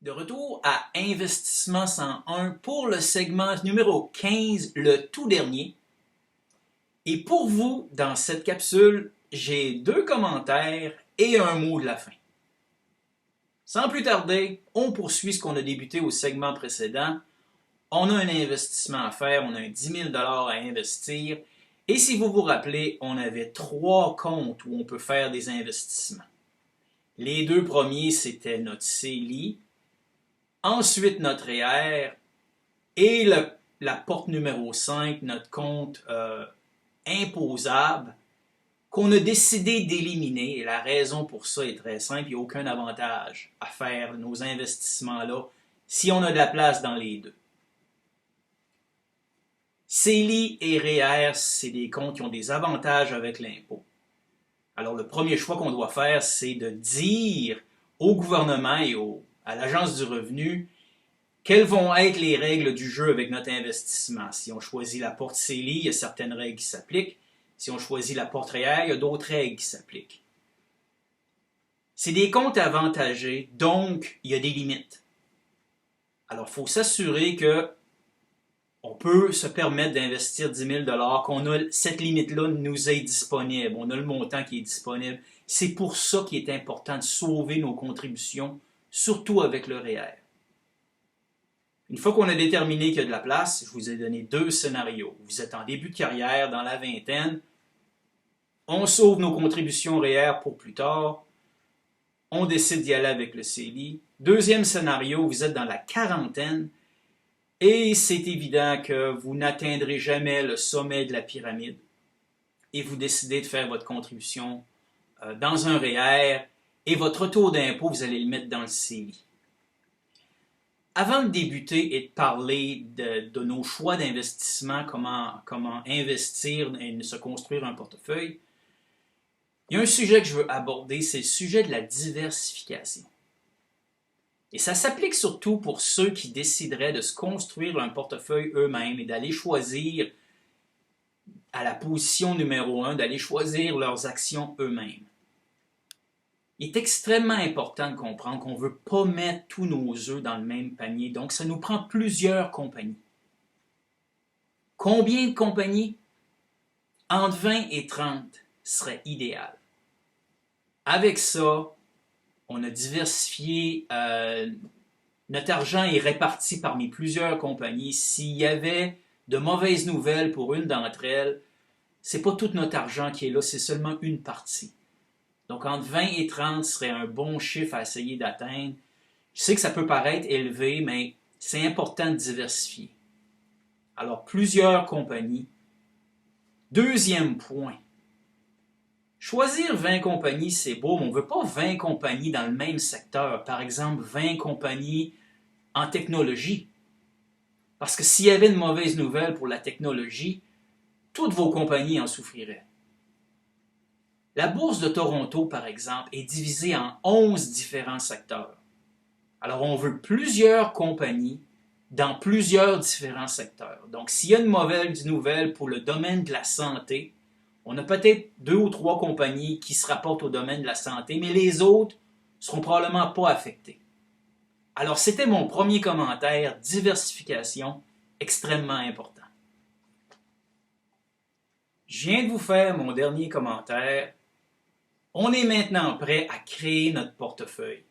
De retour à Investissement 101 pour le segment numéro 15, le tout dernier. Et pour vous, dans cette capsule, j'ai deux commentaires et un mot de la fin. Sans plus tarder, on poursuit ce qu'on a débuté au segment précédent. On a un investissement à faire, on a un 10 000 à investir. Et si vous vous rappelez, on avait trois comptes où on peut faire des investissements. Les deux premiers, c'était notre CELI, ensuite notre REER et la porte numéro 5, notre compte imposable, qu'on a décidé d'éliminer. Et la raison pour ça est très simple, il n'y a aucun avantage à faire nos investissements-là si on a de la place dans les deux. CELI et REER, c'est des comptes qui ont des avantages avec l'impôt. Alors, le premier choix qu'on doit faire, c'est de dire au gouvernement et à l'Agence du revenu quelles vont être les règles du jeu avec notre investissement. Si on choisit la porte CELI, il y a certaines règles qui s'appliquent. Si on choisit la porte REER, il y a d'autres règles qui s'appliquent. C'est des comptes avantagés, donc il y a des limites. Alors, il faut s'assurer que on peut se permettre d'investir 10 000 $, qu'on a cette limite-là nous est disponible, on a le montant qui est disponible. C'est pour ça qu'il est important de sauver nos contributions, surtout avec le REER. Une fois qu'on a déterminé qu'il y a de la place, je vous ai donné deux scénarios. Vous êtes en début de carrière, dans la vingtaine, on sauve nos contributions REER pour plus tard, on décide d'y aller avec le CELI. Deuxième scénario, vous êtes dans la quarantaine, et c'est évident que vous n'atteindrez jamais le sommet de la pyramide et vous décidez de faire votre contribution dans un REER et votre taux d'impôt, vous allez le mettre dans le CELI. Avant de débuter et de parler de nos choix d'investissement, comment investir et se construire un portefeuille, il y a un sujet que je veux aborder, c'est le sujet de la diversification. Et ça s'applique surtout pour ceux qui décideraient de se construire un portefeuille eux-mêmes et d'aller choisir à la position numéro 1, d'aller choisir leurs actions eux-mêmes. Il est extrêmement important de comprendre qu'on ne veut pas mettre tous nos œufs dans le même panier, donc ça nous prend plusieurs compagnies. Combien de compagnies? Entre 20 et 30 serait idéal. Avec ça, on a diversifié, notre argent est réparti parmi plusieurs compagnies. S'il y avait de mauvaises nouvelles pour une d'entre elles, ce n'est pas tout notre argent qui est là, c'est seulement une partie. Donc entre 20 et 30 serait un bon chiffre à essayer d'atteindre. Je sais que ça peut paraître élevé, mais c'est important de diversifier. Alors plusieurs compagnies. Deuxième point. Choisir 20 compagnies, c'est beau, mais on ne veut pas 20 compagnies dans le même secteur. Par exemple, 20 compagnies en technologie. Parce que s'il y avait une mauvaise nouvelle pour la technologie, toutes vos compagnies en souffriraient. La bourse de Toronto, par exemple, est divisée en 11 différents secteurs. Alors, on veut plusieurs compagnies dans plusieurs différents secteurs. Donc, s'il y a une mauvaise nouvelle pour le domaine de la santé, on a peut-être 2 ou 3 compagnies qui se rapportent au domaine de la santé, mais les autres ne seront probablement pas affectées. Alors, c'était mon premier commentaire, diversification, extrêmement important. Je viens de vous faire mon dernier commentaire. On est maintenant prêt à créer notre portefeuille.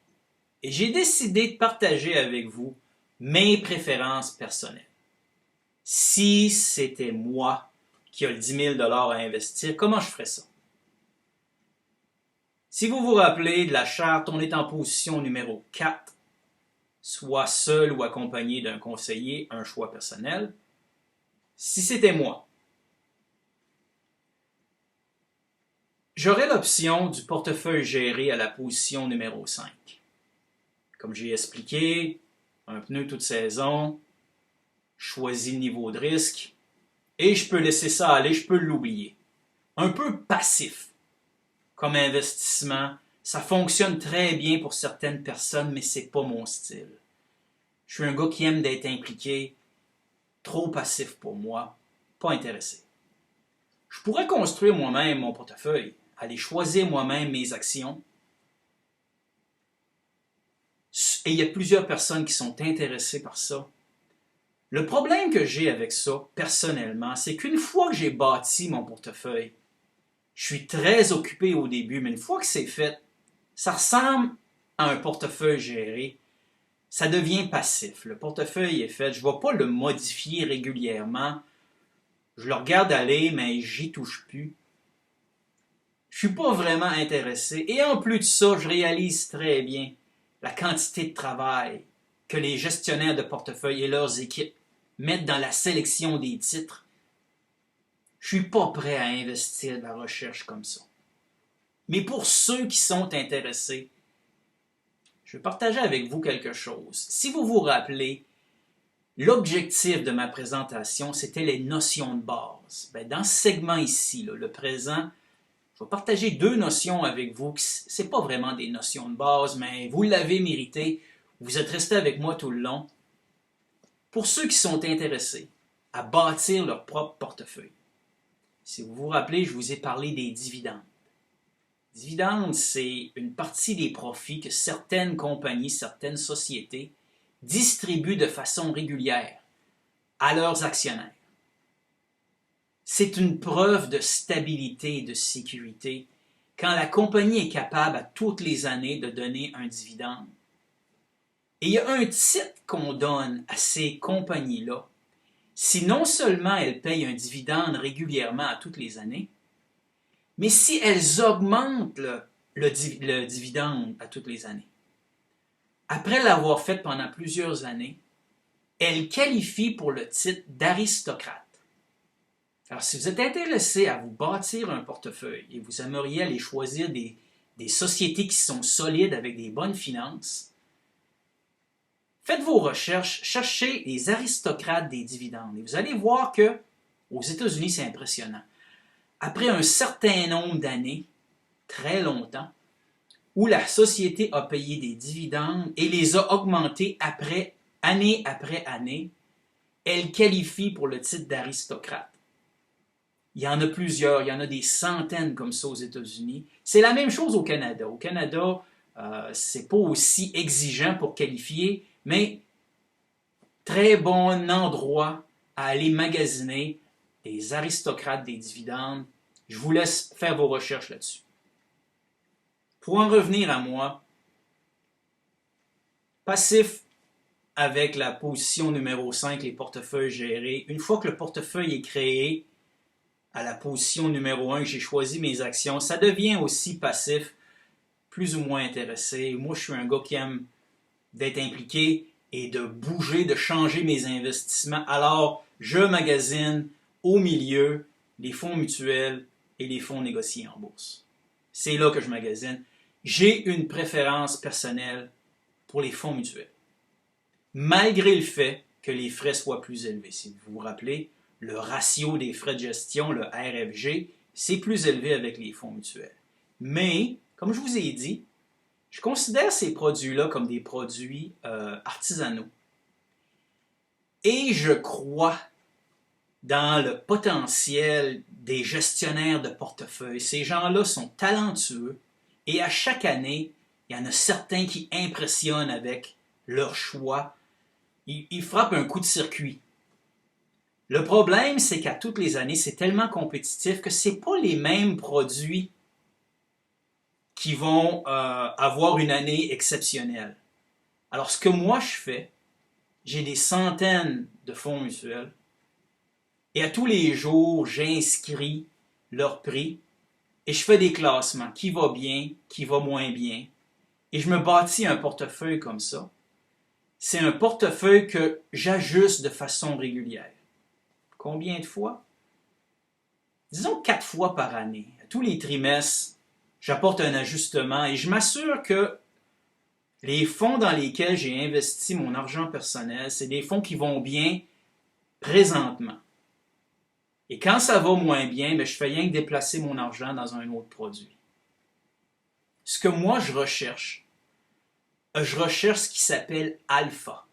Et j'ai décidé de partager avec vous mes préférences personnelles. Si c'était moi qui a le 10 000 $ à investir, comment je ferais ça? Si vous vous rappelez de la charte, on est en position numéro 4, soit seul ou accompagné d'un conseiller, un choix personnel. Si c'était moi, j'aurais l'option du portefeuille géré à la position numéro 5. Comme j'ai expliqué, un pneu toute saison, choisis le niveau de risque, et je peux laisser ça aller, je peux l'oublier. Un peu passif comme investissement, ça fonctionne très bien pour certaines personnes, mais c'est pas mon style. Je suis un gars qui aime d'être impliqué, trop passif pour moi, pas intéressé. Je pourrais construire moi-même mon portefeuille, aller choisir moi-même mes actions, Et il y a plusieurs personnes qui sont intéressées par ça. Le problème que j'ai avec ça, personnellement, c'est qu'une fois que j'ai bâti mon portefeuille, je suis très occupé au début, mais une fois que c'est fait, ça ressemble à un portefeuille géré. Ça devient passif. Le portefeuille est fait. Je ne vais pas le modifier régulièrement. Je le regarde aller, mais j'y touche plus. Je ne suis pas vraiment intéressé. Et en plus de ça, je réalise très bien la quantité de travail que les gestionnaires de portefeuille et leurs équipes mettent dans la sélection des titres. Je ne suis pas prêt à investir de la recherche comme ça. Mais pour ceux qui sont intéressés, je vais partager avec vous quelque chose. Si vous vous rappelez, l'objectif de ma présentation, c'était les notions de base. Dans ce segment ici, le présent, je vais partager deux notions avec vous. Ce n'est pas vraiment des notions de base, mais vous l'avez mérité. Vous êtes resté avec moi tout le long. Pour ceux qui sont intéressés à bâtir leur propre portefeuille, si vous vous rappelez, je vous ai parlé des dividendes. Dividendes, c'est une partie des profits que certaines compagnies, certaines sociétés distribuent de façon régulière à leurs actionnaires. C'est une preuve de stabilité et de sécurité quand la compagnie est capable à toutes les années de donner un dividende. Et il y a un titre qu'on donne à ces compagnies-là si non seulement elles payent un dividende régulièrement à toutes les années, mais si elles augmentent le dividende à toutes les années. Après l'avoir fait pendant plusieurs années, elles qualifient pour le titre d'aristocrate. Alors, si vous êtes intéressé à vous bâtir un portefeuille et vous aimeriez aller choisir des sociétés qui sont solides avec des bonnes finances, faites vos recherches, cherchez les aristocrates des dividendes. Et vous allez voir que aux États-Unis, c'est impressionnant. Après un certain nombre d'années, très longtemps, où la société a payé des dividendes et les a augmentés année après année, elle qualifie pour le titre d'aristocrate. Il y en a plusieurs, il y en a des centaines comme ça aux États-Unis. C'est la même chose au Canada. Au Canada, c'est pas aussi exigeant pour qualifier, mais très bon endroit à aller magasiner des aristocrates des dividendes. Je vous laisse faire vos recherches là-dessus. Pour en revenir à moi, passif avec la position numéro 5, les portefeuilles gérés. Une fois que le portefeuille est créé, à la position numéro 1 que j'ai choisi mes actions, ça devient aussi passif, plus ou moins intéressé. Moi, je suis un gars qui aime d'être impliqué et de bouger, de changer mes investissements. Alors, je magasine au milieu les fonds mutuels et les fonds négociés en bourse. C'est là que je magasine. J'ai une préférence personnelle pour les fonds mutuels, malgré le fait que les frais soient plus élevés. Si vous vous rappelez, le ratio des frais de gestion, le RFG, c'est plus élevé avec les fonds mutuels. Mais, comme je vous ai dit, je considère ces produits-là comme des produits artisanaux. Et je crois dans le potentiel des gestionnaires de portefeuille. Ces gens-là sont talentueux et à chaque année, il y en a certains qui impressionnent avec leur choix. Ils frappent un coup de circuit. Le problème, c'est qu'à toutes les années, c'est tellement compétitif que ce n'est pas les mêmes produits qui vont avoir une année exceptionnelle. Alors, ce que moi je fais, j'ai des centaines de fonds mutuels et à tous les jours, j'inscris leur prix et je fais des classements. Qui va bien, qui va moins bien. Et je me bâtis un portefeuille comme ça. C'est un portefeuille que j'ajuste de façon régulière. Combien de fois? Disons 4 fois par année. À tous les trimestres, j'apporte un ajustement et je m'assure que les fonds dans lesquels j'ai investi mon argent personnel, c'est des fonds qui vont bien présentement. Et quand ça va moins bien, je fais rien que déplacer mon argent dans un autre produit. Ce que moi je recherche ce qui s'appelle alpha.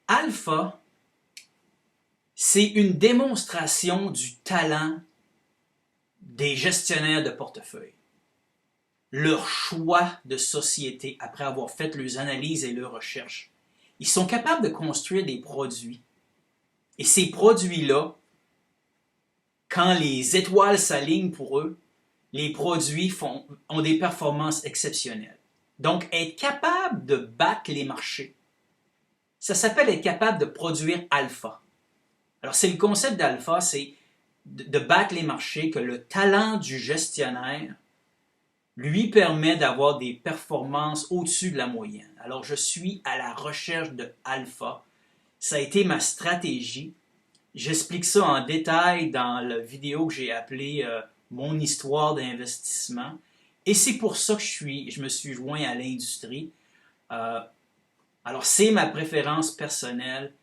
Alpha, c'est une démonstration du talent des gestionnaires de portefeuille. leur choix de société après avoir fait leurs analyses et leurs recherches. Ils sont capables de construire des produits. Et ces produits-là, quand les étoiles s'alignent pour eux, les produits ont des performances exceptionnelles. Donc, être capable de battre les marchés, ça s'appelle être capable de produire alpha. Alors, c'est le concept d'alpha, c'est de battre les marchés, que le talent du gestionnaire lui permet d'avoir des performances au-dessus de la moyenne. Alors, je suis à la recherche de alpha. Ça a été ma stratégie. J'explique ça en détail dans la vidéo que j'ai appelée Mon histoire d'investissement. Et c'est pour ça que je me suis joint à l'industrie. Alors, c'est ma préférence personnelle,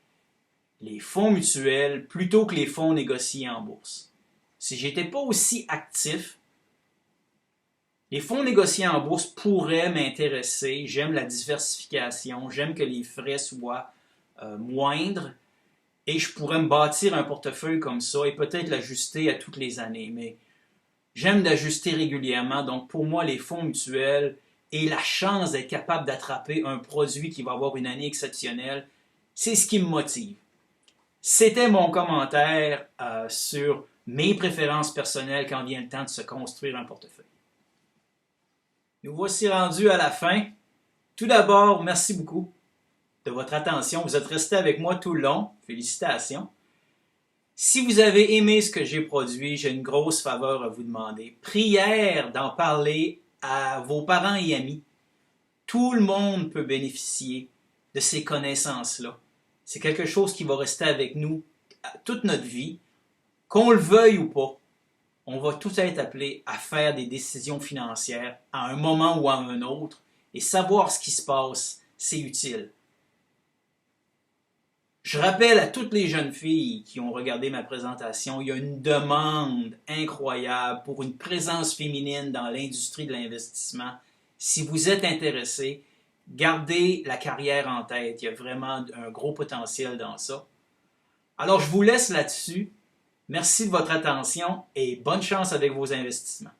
les fonds mutuels plutôt que les fonds négociés en bourse. Si je n'étais pas aussi actif, les fonds négociés en bourse pourraient m'intéresser. J'aime la diversification, j'aime que les frais soient moindres et je pourrais me bâtir un portefeuille comme ça et peut-être l'ajuster à toutes les années. Mais j'aime l'ajuster régulièrement. Donc pour moi, les fonds mutuels et la chance d'être capable d'attraper un produit qui va avoir une année exceptionnelle, c'est ce qui me motive. C'était mon commentaire sur mes préférences personnelles quand vient le temps de se construire un portefeuille. Nous voici rendus à la fin. Tout d'abord, merci beaucoup de votre attention. Vous êtes resté avec moi tout le long. Félicitations. Si vous avez aimé ce que j'ai produit, j'ai une grosse faveur à vous demander. Prière d'en parler à vos parents et amis. Tout le monde peut bénéficier de ces connaissances-là. C'est quelque chose qui va rester avec nous toute notre vie, qu'on le veuille ou pas. On va tous être appelés à faire des décisions financières à un moment ou à un autre, et savoir ce qui se passe, c'est utile. Je rappelle à toutes les jeunes filles qui ont regardé ma présentation, il y a une demande incroyable pour une présence féminine dans l'industrie de l'investissement. Si vous êtes intéressé, gardez la carrière en tête. Il y a vraiment un gros potentiel dans ça. Alors, je vous laisse là-dessus. Merci de votre attention et bonne chance avec vos investissements.